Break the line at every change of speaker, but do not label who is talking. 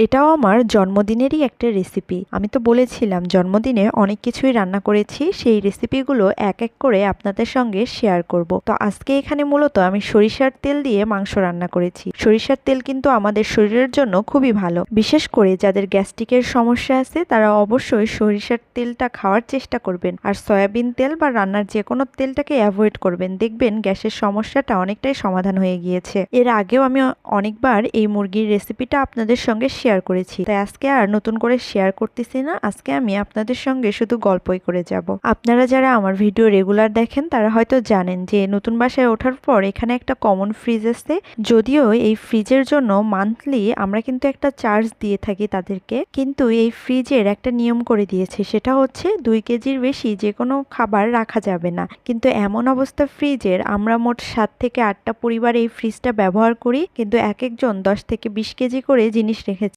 এটাও আমার জন্মদিনেরই একটা রেসিপি। আমি তো বলেছিলাম জন্মদিনে অনেক কিছুই রান্না করেছি, সেই রেসিপিগুলো এক এক করে আপনাদের সঙ্গে শেয়ার করব। তো আজকে এখানে মূলত আমি সরিষার তেল দিয়ে মাংস রান্না করেছি। সরিষার তেল কিন্তু আমাদের শরীরের জন্য খুবই ভালো, বিশেষ করে যাদের গ্যাস্ট্রিকের সমস্যা আছে তারা অবশ্যই সরিষার তেলটা খাওয়ার চেষ্টা করবেন। আর সয়াবিন তেল বা রান্নার যে কোনো তেলটাকে অ্যাভয়েড করবেন, দেখবেন গ্যাসের সমস্যাটা অনেকটাই সমাধান হয়ে গিয়েছে। এর আগেও আমি অনেকবার এই মুরগির রেসিপিটা আপনাদের সঙ্গে শেয়ার করেছি, তাই আজকে আর নতুন করে শেয়ার করতেছি না। আজকে আমি আপনাদের সঙ্গে শুধু গল্পই করে যাব। আপনারা যারা আমার ভিডিও রেগুলার দেখেন তারা হয়তো জানেন যে নতুন বাসায় ওঠার পর এখানে একটা কমন ফ্রিজ আছে। যদিও এই ফ্রিজের জন্য মান্থলি আমরা কিন্তু একটা চার্জ দিয়ে থাকি তাদেরকে, কিন্তু এই ফ্রিজের একটা নিয়ম করে দিয়েছে, সেটা হচ্ছে 2 কেজির বেশি যে কোনো খাবার রাখা যাবে না। কিন্তু এমন অবস্থা ফ্রিজের, আমরা মোট 7 থেকে 8টা পরিবার এই ফ্রিজটা ব্যবহার করি, কিন্তু এক একজন 10 থেকে 20 কেজি করে জিনিস রেখেছে।